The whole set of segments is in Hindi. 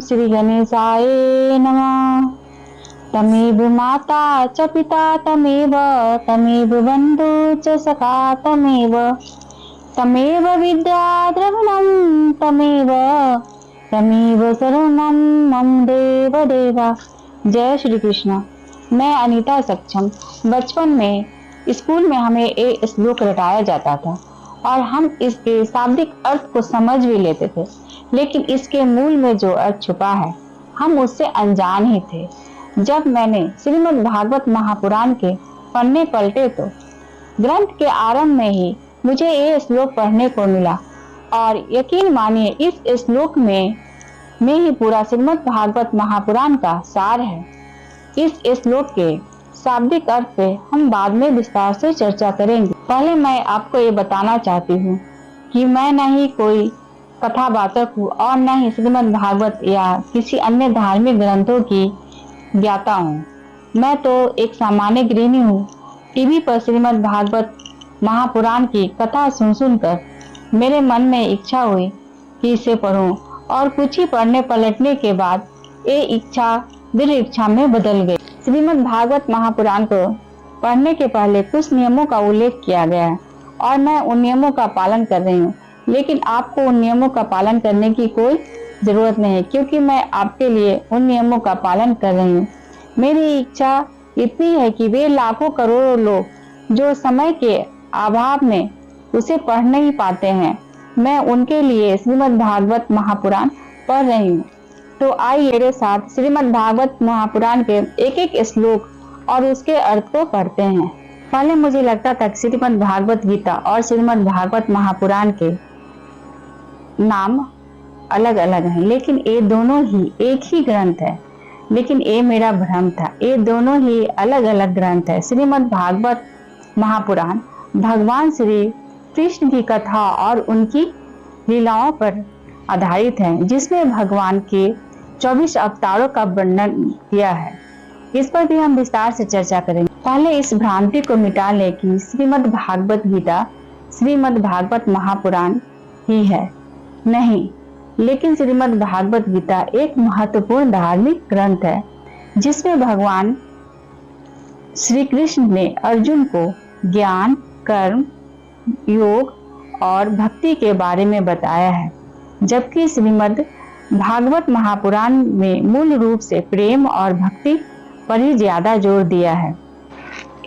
श्री गणेशाय नमः। तमेव माता च पिता तमेव, तमेव बन्धु च सखा तमेव, तमेव विद्या द्रविणं तमेव, तमेव शरणं मम देव देवा। जय श्री कृष्ण। मैं अनीता सक्षम। बचपन में स्कूल में हमें एक श्लोक रटाया जाता था और हम इसके शाब्दिक अर्थ को समझ भी लेते थे, लेकिन इसके मूल में जो अर्थ छुपा है हम उससे अनजान ही थे। जब मैंने श्रीमद् भागवत महापुराण के पन्ने पलटे तो ग्रंथ के आरंभ में ही मुझे ये श्लोक पढ़ने को मिला और यकीन मानिए इस श्लोक में ही पूरा श्रीमद् भागवत महापुराण का सार है। इस श्लोक के शाब्दिक अर्थ पे हम बाद में विस्तार से चर्चा करेंगे। पहले मैं आपको ये बताना चाहती हूँ कि मैं न ही कोई कथावाचक हूँ और न ही श्रीमद् भागवत या किसी अन्य धार्मिक ग्रंथों की ज्ञाता हूँ। मैं तो एक सामान्य गृहिणी हूँ। टीवी पर श्रीमद् भागवत महापुराण की कथा सुनकर मेरे मन में इच्छा हुई कि इसे पढूं और कुछ ही पढ़ने पलटने के बाद ये इच्छा दृढ़ इच्छा में बदल गई। श्रीमद् भागवत महापुराण को पढ़ने के पहले कुछ नियमों का उल्लेख किया गया है और मैं उन नियमों का पालन कर रही हूँ, लेकिन आपको उन नियमों का पालन करने की कोई जरूरत नहीं है क्योंकि मैं आपके लिए उन नियमों का पालन कर रही हूँ। मेरी इच्छा इतनी है कि वे लाखों करोड़ों लोग जो समय के अभाव में उसे पढ़ नहीं पाते हैं, मैं उनके लिए श्रीमद् भागवत महापुराण पढ़ रही हूँ। तो आइए मेरे साथ श्रीमद् भागवत महापुराण के एक एक श्लोक और उसके अर्थ को पढ़ते हैं। पहले मुझे लगता था कि श्रीमद् भागवत गीता और श्रीमद् भागवत महापुराण के नाम अलग अलग हैं, लेकिन ये दोनों ही एक ही ग्रंथ है। लेकिन ये मेरा भ्रम था, ये दोनों ही अलग अलग ग्रंथ है। श्रीमद् भागवत महापुराण भगवान श्री कृष्ण की कथा और उनकी लीलाओं पर आधारित है, जिसमें भगवान के 24 अवतारों का वर्णन किया है। इस पर भी हम विस्तार से चर्चा करेंगे। पहले इस भ्रांति को मिटा लें कि श्रीमद् भागवत गीता श्रीमद् भागवत महापुराण ही है, नहीं, लेकिन श्रीमद् भागवत गीता एक महत्वपूर्ण धार्मिक ग्रंथ है जिसमें भगवान श्री कृष्ण ने अर्जुन को ज्ञान, कर्म, योग और भक्ति के बारे में बताया है, जबकि श्रीमद् भागवत महापुराण में मूल रूप से प्रेम और भक्ति पर ही ज्यादा जोर दिया है।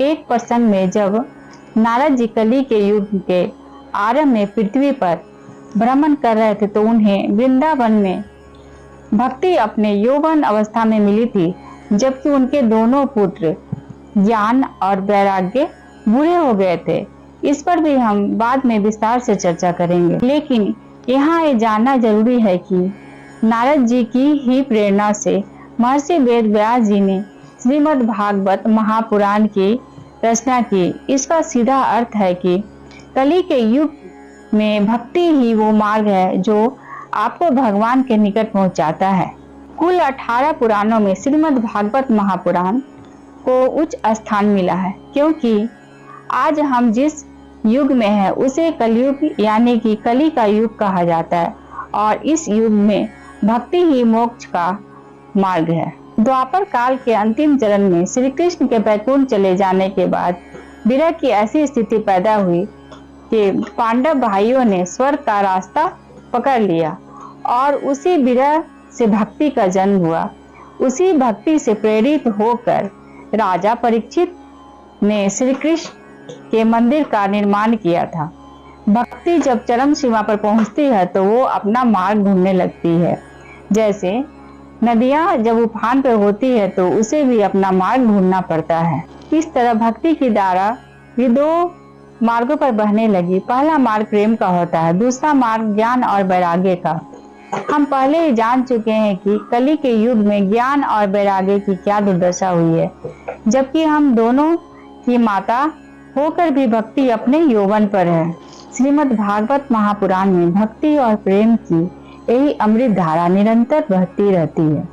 एक प्रसंग में जब नारद जी कली के युग के आरंभ में पृथ्वी पर भ्रमण कर रहे थे तो उन्हें वृंदावन में भक्ति अपने यौवन अवस्था में मिली थी, जबकि उनके दोनों पुत्र ज्ञान और वैराग्य बूढ़े हो गए थे। इस पर भी हम बाद में विस्तार से चर्चा करेंगे, लेकिन यहाँ ये जानना जरूरी है कि नारद जी की ही प्रेरणा से महर्षि वेद व्यास जी ने श्रीमद् भागवत महापुराण की रचना की। इसका सीधा अर्थ है कि कली के युग में भक्ति ही वो मार्ग है जो आपको भगवान के निकट पहुंचाता है। कुल 18 पुराणों में श्रीमद् भागवत महापुराण को उच्च स्थान मिला है, क्योंकि आज हम जिस युग में है उसे कलयुग यानी कि कली का युग कहा जाता है और इस युग में भक्ति ही मोक्ष का मार्ग है। द्वापर काल के अंतिम चरण में श्री कृष्ण के बैकुंठ चले जाने के बाद विरह की ऐसी स्थिति पैदा हुई कि पांडव भाइयों ने स्वर्ग का रास्ता पकड़ लिया और उसी विरह से भक्ति का जन्म हुआ। उसी भक्ति से प्रेरित होकर राजा परीक्षित ने श्री कृष्ण के मंदिर का निर्माण किया था। भक्ति जब चरम सीमा पर पहुंचती है तो वो अपना मार्ग ढूंढने लगती है। जैसे नदियां जब उफान पर होती है तो उसे भी अपना मार्ग ढूंढना पड़ता है। इस तरह भक्ति की धारा भी दो मार्गों पर बहने लगी। पहला मार्ग प्रेम का होता है, दूसरा मार्ग ज्ञान और वैराग्य का। हम पहले ही जान चुके हैं कि कली के युग में ज्ञान और वैराग्य की क्या दुर्दशा हुई है, जबकि हम दोनों की माता होकर भी भक्ति अपने यौवन पर है। श्रीमद् भागवत महापुराण में भक्ति और प्रेम की यही अमृत धारा निरंतर बहती रहती है।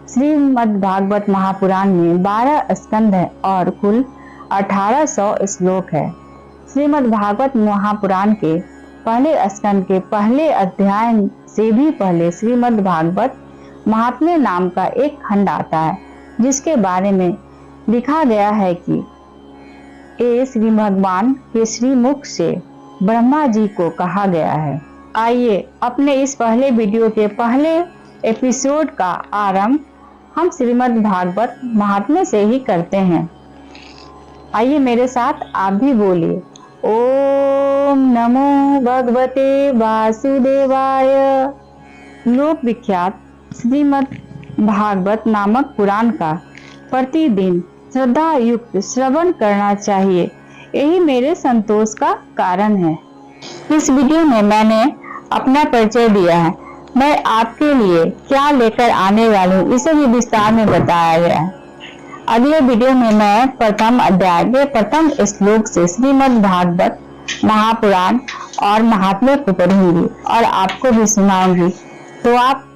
श्रीमद् भागवत महापुराण में 12 स्कंद है और कुल 1800 श्लोक है। श्रीमद् भागवत महापुराण के पहले स्कंद के पहले अध्याय से भी पहले श्रीमद् भागवत महात्म्य नाम का एक खंड आता है, जिसके बारे में लिखा गया है कि ये श्री भगवान के श्रीमुख से ब्रह्मा जी को कहा गया है। आइए अपने इस पहले वीडियो के पहले एपिसोड का आरंभ हम श्रीमद् भागवत महात्म्य से ही करते हैं। आइए मेरे साथ आप भी बोलिए, ओम नमो भगवते वासुदेवाय। लोक विख्यात श्रीमद् भागवत नामक पुराण का प्रतिदिन श्रद्धा युक्त श्रवण करना चाहिए, यही मेरे संतोष का कारण है। इस वीडियो में मैंने अपना परिचय दिया है, मैं आपके लिए क्या लेकर आने वाली हूँ इसे भी विस्तार में बताया गया है। अगले वीडियो में मैं प्रथम अध्याय के प्रथम श्लोक से श्रीमद् भागवत महापुराण और महात्म्य को पढ़ूंगी और आपको भी सुनाऊंगी। तो आप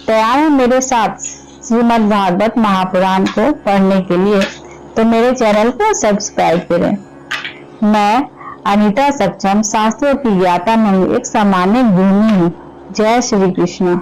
तैयार हैं मेरे साथ श्रीमद् भागवत महापुराण को पढ़ने के लिए? तो मेरे चैनल को सब्सक्राइब करें। मैं अनीता सक्षम शास्त्रों की ज्ञाता नहीं, एक सामान्य गृहिणी हूँ। जय श्री कृष्ण।